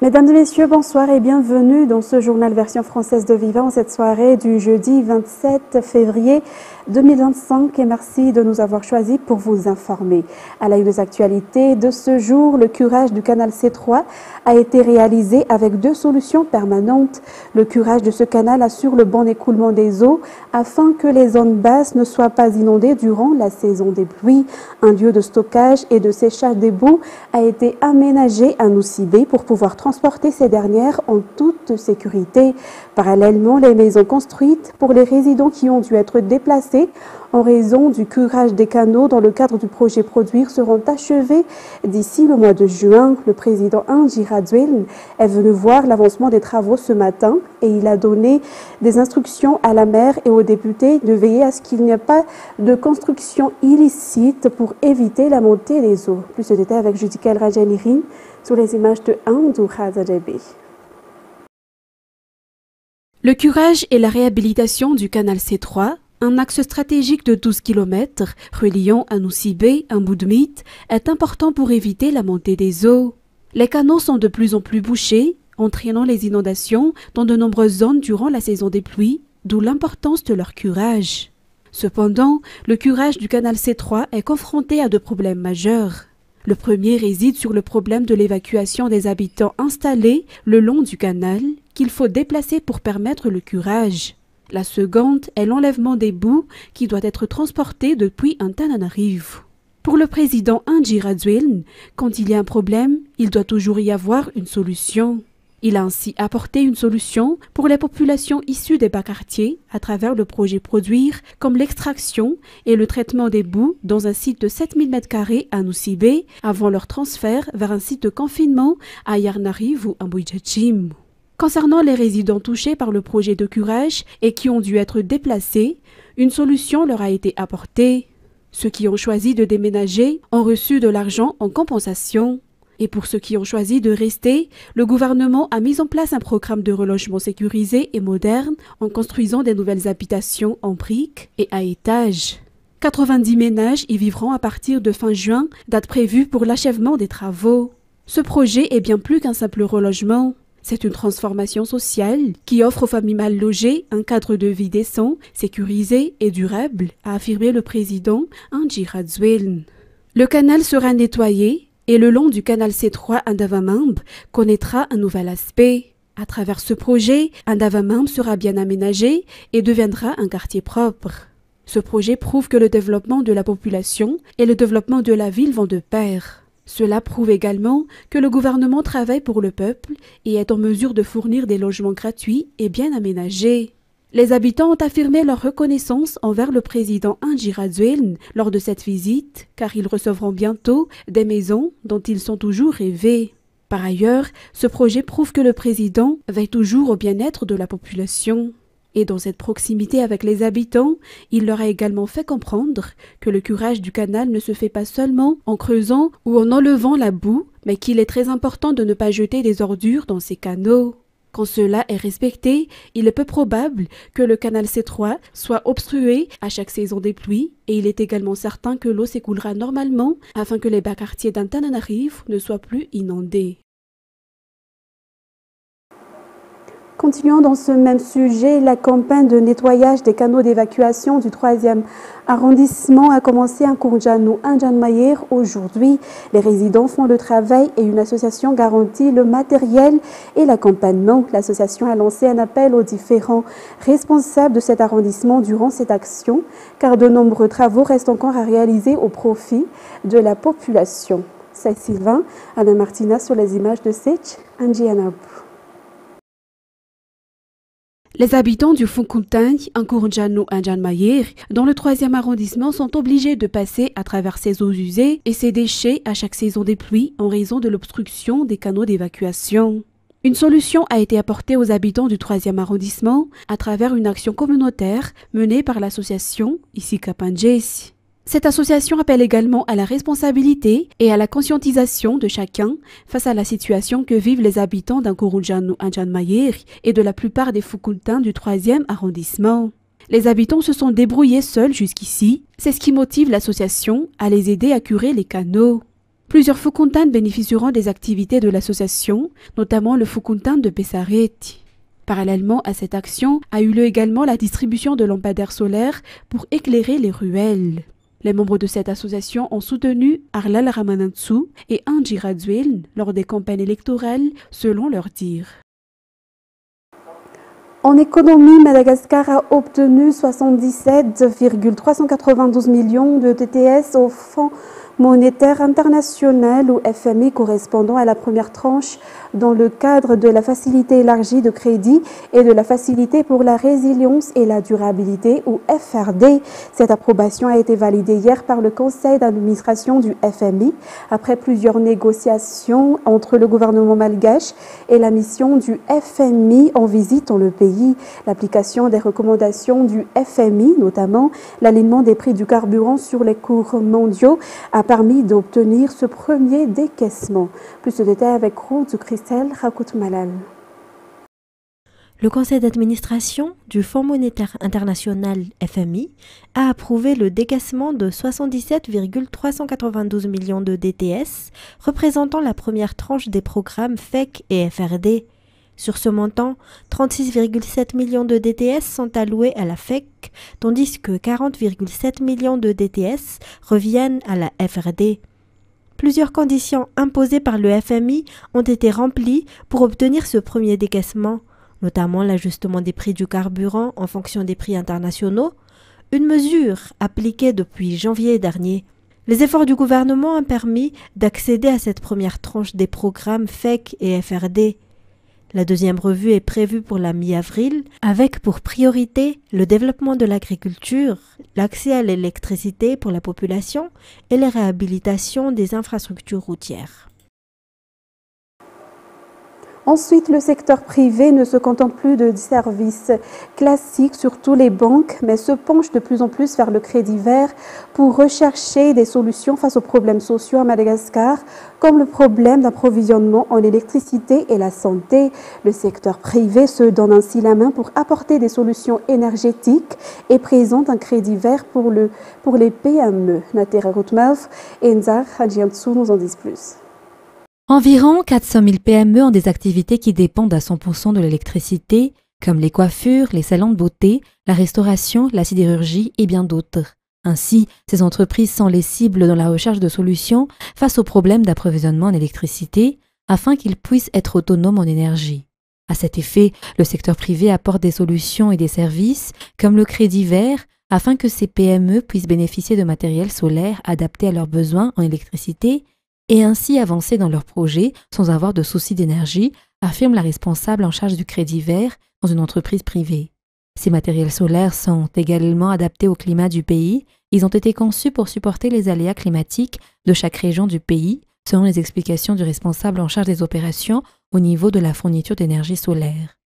Mesdames et messieurs, bonsoir et bienvenue dans ce journal version française de Viva en cette soirée du jeudi 27 février 2025 et merci de nous avoir choisis pour vous informer. À la une des actualités de ce jour, le curage du canal C3 a été réalisé avec deux solutions permanentes. Le curage de ce canal assure le bon écoulement des eaux afin que les zones basses ne soient pas inondées durant la saison des pluies. Un lieu de stockage et de séchage des boues a été aménagé à Nosibé pour pouvoir transporter ces dernières en toute sécurité. Parallèlement, les maisons construites pour les résidents qui ont dû être déplacés en raison du curage des canaux dans le cadre du projet Produire seront achevées d'ici le mois de juin. Le président Andy Radwell est venu voir l'avancement des travaux ce matin et il a donné des instructions à la maire et aux députés de veiller à ce qu'il n'y ait pas de construction illicite pour éviter la montée des eaux. Plus de détails avec Judikel Rajaniri sur les images de Andou Khazadebe. Le curage et la réhabilitation du canal C3, un axe stratégique de 12 km reliant Nosibé à Mboudmit, est important pour éviter la montée des eaux. Les canaux sont de plus en plus bouchés, entraînant les inondations dans de nombreuses zones durant la saison des pluies, d'où l'importance de leur curage. Cependant, le curage du canal C3 est confronté à deux problèmes majeurs. Le premier réside sur le problème de l'évacuation des habitants installés le long du canal qu'il faut déplacer pour permettre le curage. La seconde est l'enlèvement des boues qui doit être transporté depuis Antananarivo. Pour le président Andy Radwell, quand il y a un problème, il doit toujours y avoir une solution. Il a ainsi apporté une solution pour les populations issues des bas quartiers à travers le projet Produire, comme l'extraction et le traitement des boues dans un site de 7000 m² à Nosibé avant leur transfert vers un site de confinement à Yarnarivo ou Mboudjachim. Concernant les résidents touchés par le projet de curage et qui ont dû être déplacés, une solution leur a été apportée. Ceux qui ont choisi de déménager ont reçu de l'argent en compensation. Et pour ceux qui ont choisi de rester, le gouvernement a mis en place un programme de relogement sécurisé et moderne en construisant des nouvelles habitations en briques et à étages. 90 ménages y vivront à partir de fin juin, date prévue pour l'achèvement des travaux. Ce projet est bien plus qu'un simple relogement. C'est une transformation sociale qui offre aux familles mal logées un cadre de vie décent, sécurisé et durable, a affirmé le président Andy Radwell. Le canal sera nettoyé et le long du canal C3 Andavamamb connaîtra un nouvel aspect. À travers ce projet, Andavamamb sera bien aménagé et deviendra un quartier propre. Ce projet prouve que le développement de la population et le développement de la ville vont de pair. Cela prouve également que le gouvernement travaille pour le peuple et est en mesure de fournir des logements gratuits et bien aménagés. Les habitants ont affirmé leur reconnaissance envers le président Andy Radwell lors de cette visite, car ils recevront bientôt des maisons dont ils sont toujours rêvés. Par ailleurs, ce projet prouve que le président veille toujours au bien-être de la population. Et dans cette proximité avec les habitants, il leur a également fait comprendre que le curage du canal ne se fait pas seulement en creusant ou en enlevant la boue, mais qu'il est très important de ne pas jeter des ordures dans ces canaux. Quand cela est respecté, il est peu probable que le canal C3 soit obstrué à chaque saison des pluies et il est également certain que l'eau s'écoulera normalement afin que les bas quartiers d'Antananarivo ne soient plus inondés. Continuons dans ce même sujet, la campagne de nettoyage des canaux d'évacuation du 3e arrondissement a commencé à Kourjanou, Anjanmayer aujourd'hui. Les résidents font le travail et une association garantit le matériel et l'accompagnement. L'association a lancé un appel aux différents responsables de cet arrondissement durant cette action, car de nombreux travaux restent encore à réaliser au profit de la population. C'est Sylvain, Alain Martina sur les images de Sech, Anjianabou. Les habitants du Fonkontang, Nkourndjanou Anjanmayer, dans le 3e arrondissement, sont obligés de passer à travers ces eaux usées et ces déchets à chaque saison des pluies en raison de l'obstruction des canaux d'évacuation. Une solution a été apportée aux habitants du 3e arrondissement à travers une action communautaire menée par l'association Isika Panjesi. Cette association appelle également à la responsabilité et à la conscientisation de chacun face à la situation que vivent les habitants d'Nkourndjanou Anjanmayer et de la plupart des Fonkontang du 3e arrondissement. Les habitants se sont débrouillés seuls jusqu'ici, c'est ce qui motive l'association à les aider à curer les canaux. Plusieurs Fukuntan bénéficieront des activités de l'association, notamment le Fukuntan de Pessareti. Parallèlement à cette action, a eu lieu également la distribution de lampadaires solaires pour éclairer les ruelles. Les membres de cette association ont soutenu Arlal Ramanantsu et Anji Radzuel lors des campagnes électorales, selon leur dire. En économie, Madagascar a obtenu 77,392 millions de TTS au Fonds monétaire international ou FMI correspondant à la première tranche dans le cadre de la facilité élargie de crédit et de la facilité pour la résilience et la durabilité ou FRD. Cette approbation a été validée hier par le conseil d'administration du FMI après plusieurs négociations entre le gouvernement malgache et la mission du FMI en visite dans le pays. L'application des recommandations du FMI, notamment l'alignement des prix du carburant sur les cours mondiaux, a permis d'obtenir ce premier décaissement. Plus de détails avec Ruth Christelle Rakout-Malal. Le conseil d'administration du Fonds monétaire international FMI a approuvé le décaissement de 77,392 millions de DTS, représentant la première tranche des programmes FEC et FRD. Sur ce montant, 36,7 millions de DTS sont alloués à la FEC, tandis que 40,7 millions de DTS reviennent à la FRD. Plusieurs conditions imposées par le FMI ont été remplies pour obtenir ce premier décaissement, notamment l'ajustement des prix du carburant en fonction des prix internationaux, une mesure appliquée depuis janvier dernier. Les efforts du gouvernement ont permis d'accéder à cette première tranche des programmes FEC et FRD. La deuxième revue est prévue pour la mi-avril, avec pour priorité le développement de l'agriculture, l'accès à l'électricité pour la population et la réhabilitation des infrastructures routières. Ensuite, le secteur privé ne se contente plus de services classiques, surtout les banques, mais se penche de plus en plus vers le crédit vert pour rechercher des solutions face aux problèmes sociaux à Madagascar, comme le problème d'approvisionnement en électricité et la santé. Le secteur privé se donne ainsi la main pour apporter des solutions énergétiques et présente un crédit vert pour les PME. Natera Routmeuf et Nzar Hadjiantsu nous en disent plus. Environ 400 000 PME ont des activités qui dépendent à 100% de l'électricité, comme les coiffures, les salons de beauté, la restauration, la sidérurgie et bien d'autres. Ainsi, ces entreprises sont les cibles dans la recherche de solutions face aux problèmes d'approvisionnement en électricité, afin qu'ils puissent être autonomes en énergie. À cet effet, le secteur privé apporte des solutions et des services, comme le crédit vert, afin que ces PME puissent bénéficier de matériel solaire adapté à leurs besoins en électricité et ainsi avancer dans leurs projets sans avoir de soucis d'énergie, affirme la responsable en charge du crédit vert dans une entreprise privée. Ces matériels solaires sont également adaptés au climat du pays. Ils ont été conçus pour supporter les aléas climatiques de chaque région du pays, selon les explications du responsable en charge des opérations au niveau de la fourniture d'énergie solaire.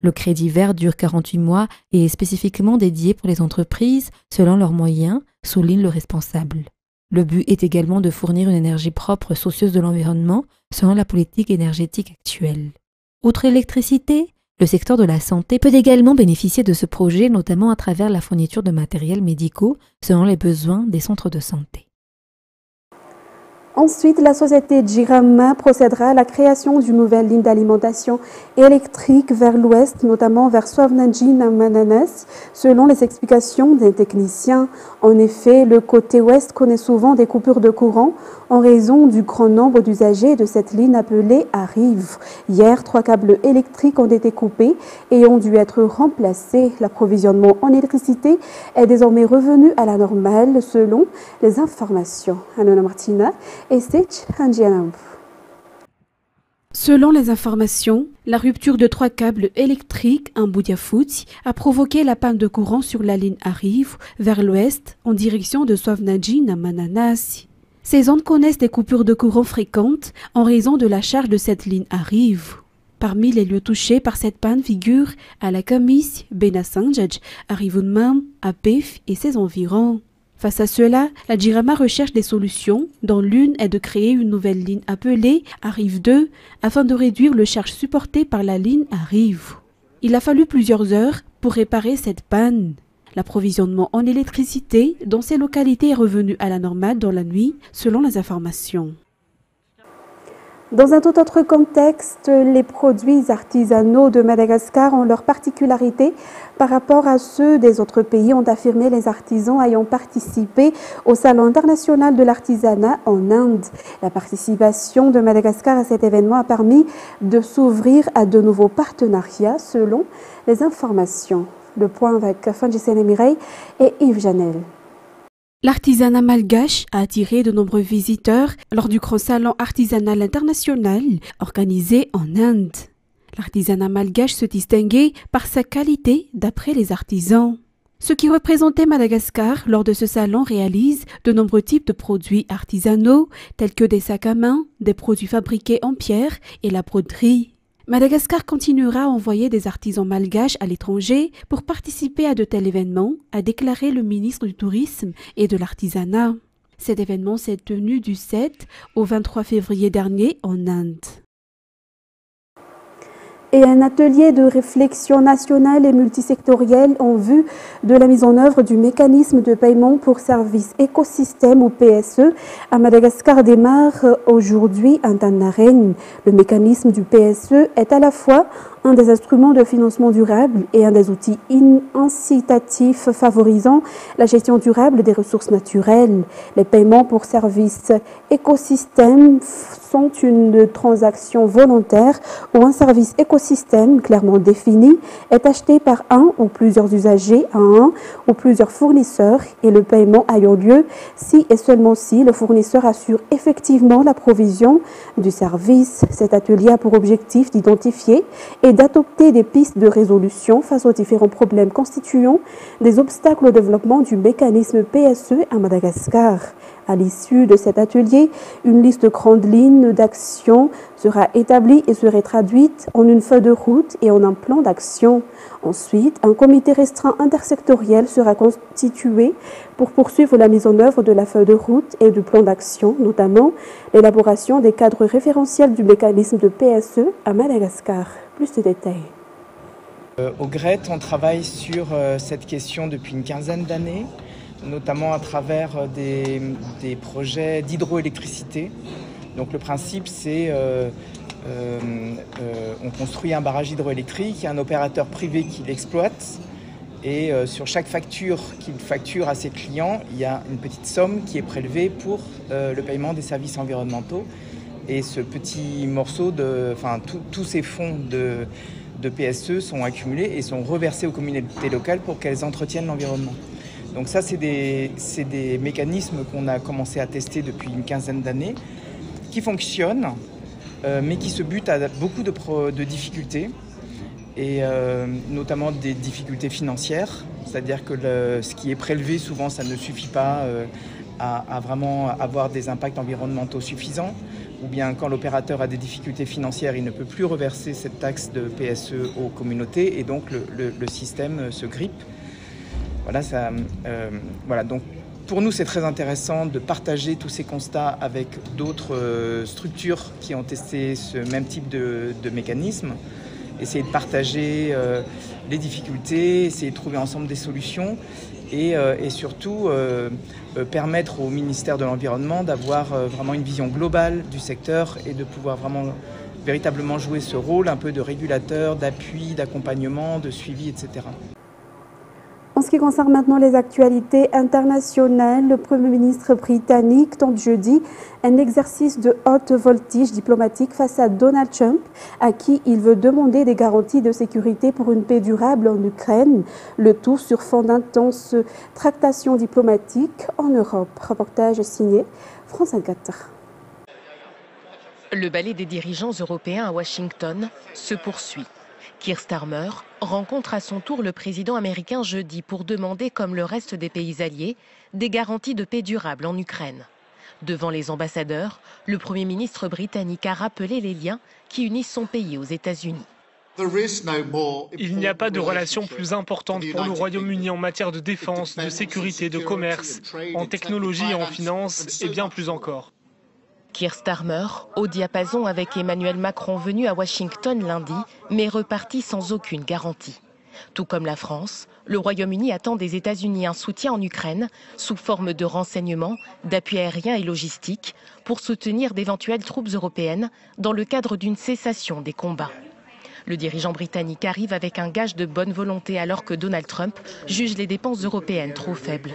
Le crédit vert dure 48 mois et est spécifiquement dédié pour les entreprises selon leurs moyens, souligne le responsable. Le but est également de fournir une énergie propre soucieuse de l'environnement selon la politique énergétique actuelle. Outre l'électricité, le secteur de la santé peut également bénéficier de ce projet, notamment à travers la fourniture de matériels médicaux selon les besoins des centres de santé. Ensuite, la société Jirama procédera à la création d'une nouvelle ligne d'alimentation électrique vers l'ouest, notamment vers Soavnadji-Namananas, selon les explications des techniciens. En effet, le côté ouest connaît souvent des coupures de courant en raison du grand nombre d'usagers de cette ligne appelée Arrive. Hier, 3 câbles électriques ont été coupés et ont dû être remplacés. L'approvisionnement en électricité est désormais revenu à la normale selon les informations. Anona Martina et Sech Hanjianab. Selon les informations, la rupture de 3 câbles électriques en Boudiafout a provoqué la panne de courant sur la ligne Arrive vers l'ouest en direction de Soavnadji-Namananas. Ces zones connaissent des coupures de courant fréquentes en raison de la charge de cette ligne Arrive. Parmi les lieux touchés par cette panne figurent Alakamis, Benasanjaj, Arrivunmam, Apef et ses environs. Face à cela, la Jirama recherche des solutions, dont l'une est de créer une nouvelle ligne appelée Arrive 2 afin de réduire le charge supporté par la ligne Arrive. Il a fallu plusieurs heures pour réparer cette panne. L'approvisionnement en électricité dans ces localités est revenu à la normale dans la nuit, selon les informations. Dans un tout autre contexte, les produits artisanaux de Madagascar ont leur particularité par rapport à ceux des autres pays, ont affirmé les artisans ayant participé au Salon international de l'artisanat en Inde. La participation de Madagascar à cet événement a permis de s'ouvrir à de nouveaux partenariats selon les informations. Le point avec Fanjissene Mireille et Yves Janel. L'artisanat malgache a attiré de nombreux visiteurs lors du grand salon artisanal international organisé en Inde. L'artisanat malgache se distinguait par sa qualité d'après les artisans. Ceux qui représentaient Madagascar lors de ce salon réalisent de nombreux types de produits artisanaux tels que des sacs à main, des produits fabriqués en pierre et la broderie. Madagascar continuera à envoyer des artisans malgaches à l'étranger pour participer à de tels événements, a déclaré le ministre du Tourisme et de l'Artisanat. Cet événement s'est tenu du 7 au 23 février dernier en Inde. Et un atelier de réflexion nationale et multisectorielle en vue de la mise en œuvre du mécanisme de paiement pour services écosystème ou PSE à Madagascar démarre aujourd'hui à Tanarène. Le mécanisme du PSE est à la fois un des instruments de financement durable et un des outils incitatifs favorisant la gestion durable des ressources naturelles. Les paiements pour services écosystème sont une transaction volontaire où un service écosystème clairement défini est acheté par un ou plusieurs usagers à un ou plusieurs fournisseurs et le paiement ayant lieu si et seulement si le fournisseur assure effectivement la provision du service. Cet atelier a pour objectif d'identifier et d'adopter des pistes de résolution face aux différents problèmes constituant des obstacles au développement du mécanisme PSE à Madagascar. À l'issue de cet atelier, une liste de grandes lignes d'action sera établie et serait traduite en une feuille de route et en un plan d'action. Ensuite, un comité restreint intersectoriel sera constitué pour poursuivre la mise en œuvre de la feuille de route et du plan d'action, notamment l'élaboration des cadres référentiels du mécanisme de PSE à Madagascar. Plus de détails. Au GRET, on travaille sur cette question depuis une quinzaine d'années, notamment à travers des projets d'hydroélectricité. Donc le principe, c'est on construit un barrage hydroélectrique, il y a un opérateur privé qui l'exploite et sur chaque facture qu'il facture à ses clients, il y a une petite somme qui est prélevée pour le paiement des services environnementaux. Et ce petit morceau, tous ces fonds de PSE sont accumulés et sont reversés aux communautés locales pour qu'elles entretiennent l'environnement. Donc ça, c'est des mécanismes qu'on a commencé à tester depuis une quinzaine d'années, qui fonctionnent, mais qui se butent à beaucoup de difficultés, et notamment des difficultés financières. C'est-à-dire que ce qui est prélevé, souvent, ça ne suffit pas à vraiment avoir des impacts environnementaux suffisants. Ou bien quand l'opérateur a des difficultés financières, il ne peut plus reverser cette taxe de PSE aux communautés, et donc le système se grippe. Voilà, donc pour nous, c'est très intéressant de partager tous ces constats avec d'autres structures qui ont testé ce même type de mécanisme, essayer de partager les difficultés, essayer de trouver ensemble des solutions et surtout permettre au ministère de l'Environnement d'avoir vraiment une vision globale du secteur et de pouvoir véritablement jouer ce rôle un peu de régulateur, d'appui, d'accompagnement, de suivi, etc. En ce qui concerne maintenant les actualités internationales, le Premier ministre britannique tente jeudi un exercice de haute voltige diplomatique face à Donald Trump, à qui il veut demander des garanties de sécurité pour une paix durable en Ukraine, le tout sur fond d'intenses tractations diplomatiques en Europe. Reportage signé France 24. Le ballet des dirigeants européens à Washington se poursuit. Keir Starmer rencontre à son tour le président américain jeudi pour demander, comme le reste des pays alliés, des garanties de paix durable en Ukraine. Devant les ambassadeurs, le Premier ministre britannique a rappelé les liens qui unissent son pays aux États-Unis. Il n'y a pas de relation plus importante pour le Royaume-Uni en matière de défense, de sécurité, de commerce, en technologie et en finance, et bien plus encore. Keir Starmer, au diapason avec Emmanuel Macron venu à Washington lundi, mais reparti sans aucune garantie. Tout comme la France, le Royaume-Uni attend des États-Unis un soutien en Ukraine sous forme de renseignements, d'appui aérien et logistique pour soutenir d'éventuelles troupes européennes dans le cadre d'une cessation des combats. Le dirigeant britannique arrive avec un gage de bonne volonté alors que Donald Trump juge les dépenses européennes trop faibles.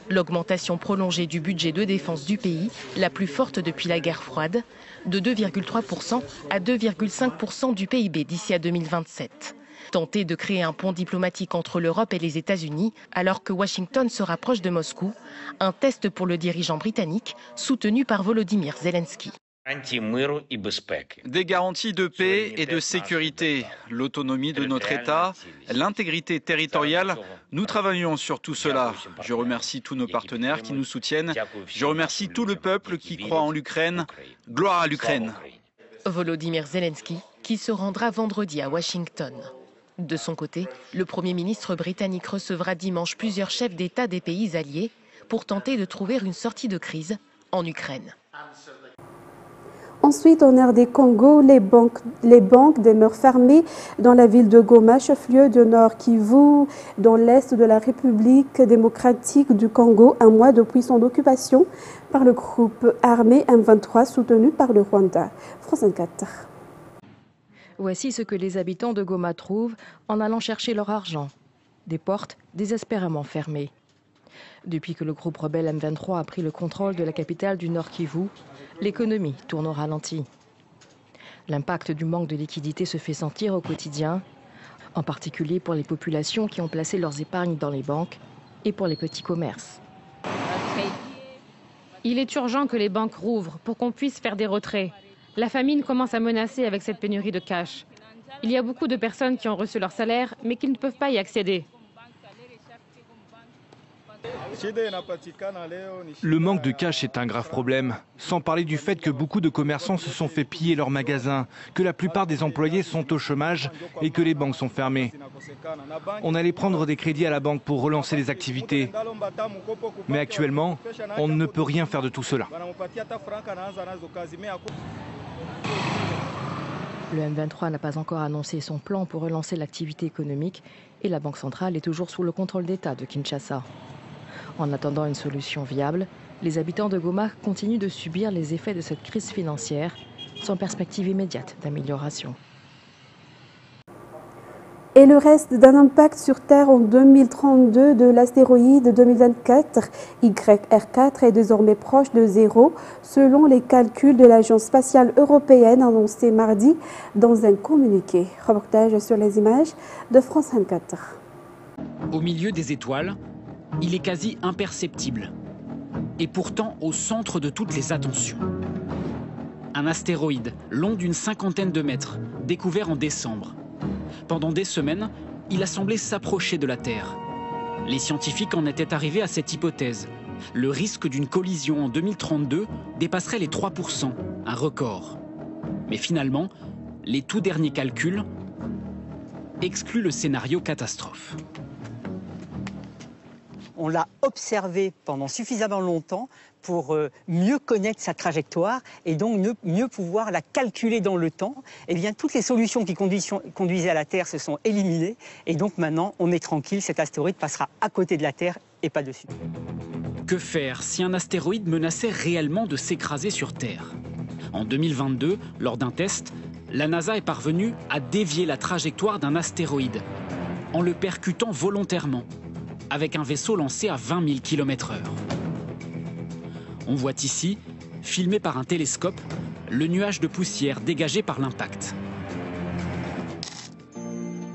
L'augmentation prolongée du budget de défense du pays, la plus forte depuis la guerre froide, de 2,3% à 2,5% du PIB d'ici à 2027. Tenter de créer un pont diplomatique entre l'Europe et les États-Unis alors que Washington se rapproche de Moscou, un test pour le dirigeant britannique soutenu par Volodymyr Zelensky. Des garanties de paix et de sécurité, l'autonomie de notre État, l'intégrité territoriale, nous travaillons sur tout cela. Je remercie tous nos partenaires qui nous soutiennent. Je remercie tout le peuple qui croit en l'Ukraine. Gloire à l'Ukraine. Volodymyr Zelensky qui se rendra vendredi à Washington. De son côté, le Premier ministre britannique recevra dimanche plusieurs chefs d'État des pays alliés pour tenter de trouver une sortie de crise en Ukraine. Ensuite, en RD Congo, les banques demeurent fermées dans la ville de Goma, chef-lieu du Nord Kivu, dans l'est de la République démocratique du Congo, un mois depuis son occupation par le groupe armé M23 soutenu par le Rwanda. France 24. Voici ce que les habitants de Goma trouvent en allant chercher leur argent. Des portes désespérément fermées. Depuis que le groupe rebelle M23 a pris le contrôle de la capitale du Nord Kivu, l'économie tourne au ralenti. L'impact du manque de liquidité se fait sentir au quotidien, en particulier pour les populations qui ont placé leurs épargnes dans les banques et pour les petits commerces. Il est urgent que les banques rouvrent pour qu'on puisse faire des retraits. La famine commence à menacer avec cette pénurie de cash. Il y a beaucoup de personnes qui ont reçu leur salaire mais qui ne peuvent pas y accéder. Le manque de cash est un grave problème, sans parler du fait que beaucoup de commerçants se sont fait piller leurs magasins, que la plupart des employés sont au chômage et que les banques sont fermées. On allait prendre des crédits à la banque pour relancer les activités. Mais actuellement, on ne peut rien faire de tout cela. Le M23 n'a pas encore annoncé son plan pour relancer l'activité économique et la Banque centrale est toujours sous le contrôle d'État de Kinshasa. En attendant une solution viable, les habitants de Goma continuent de subir les effets de cette crise financière sans perspective immédiate d'amélioration. Et le reste d'un impact sur Terre en 2032 de l'astéroïde 2024 YR4 est désormais proche de zéro, selon les calculs de l'Agence spatiale européenne annoncés mardi dans un communiqué. Reportage sur les images de France 24. Au milieu des étoiles, il est quasi imperceptible, et pourtant au centre de toutes les attentions. Un astéroïde long d'une 50aine de mètres, découvert en décembre. Pendant des semaines, il a semblé s'approcher de la Terre. Les scientifiques en étaient arrivés à cette hypothèse. Le risque d'une collision en 2032 dépasserait les 3%, un record. Mais finalement, les tout derniers calculs excluent le scénario catastrophe. On l'a observé pendant suffisamment longtemps pour mieux connaître sa trajectoire et donc mieux pouvoir la calculer dans le temps. Eh bien, toutes les solutions qui conduisaient à la Terre se sont éliminées et donc maintenant on est tranquille, cet astéroïde passera à côté de la Terre et pas dessus. Que faire si un astéroïde menaçait réellement de s'écraser sur Terre? En 2022, lors d'un test, la NASA est parvenue à dévier la trajectoire d'un astéroïde en le percutant volontairement avec un vaisseau lancé à 20 000 km/h. On voit ici, filmé par un télescope, le nuage de poussière dégagé par l'impact.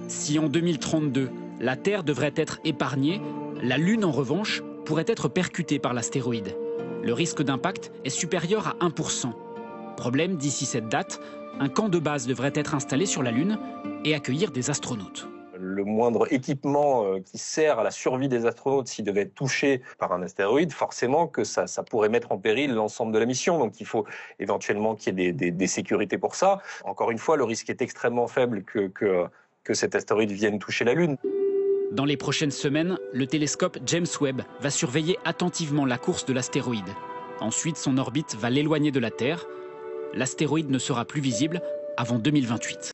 Si en 2032, la Terre devrait être épargnée, la Lune en revanche pourrait être percutée par l'astéroïde. Le risque d'impact est supérieur à 1%. Problème, d'ici cette date, un camp de base devrait être installé sur la Lune et accueillir des astronautes. Le moindre équipement qui sert à la survie des astronautes, s'il devait être touché par un astéroïde, forcément que ça pourrait mettre en péril l'ensemble de la mission. Donc il faut éventuellement qu'il y ait des sécurités pour ça. Encore une fois, le risque est extrêmement faible que cet astéroïde vienne toucher la Lune. Dans les prochaines semaines, le télescope James Webb va surveiller attentivement la course de l'astéroïde. Ensuite, son orbite va l'éloigner de la Terre. L'astéroïde ne sera plus visible avant 2028.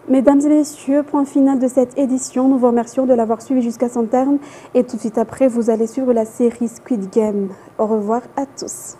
Mesdames et messieurs, point final de cette édition. Nous vous remercions de l'avoir suivi jusqu'à son terme. Et tout de suite après, vous allez suivre la série Squid Game. Au revoir à tous.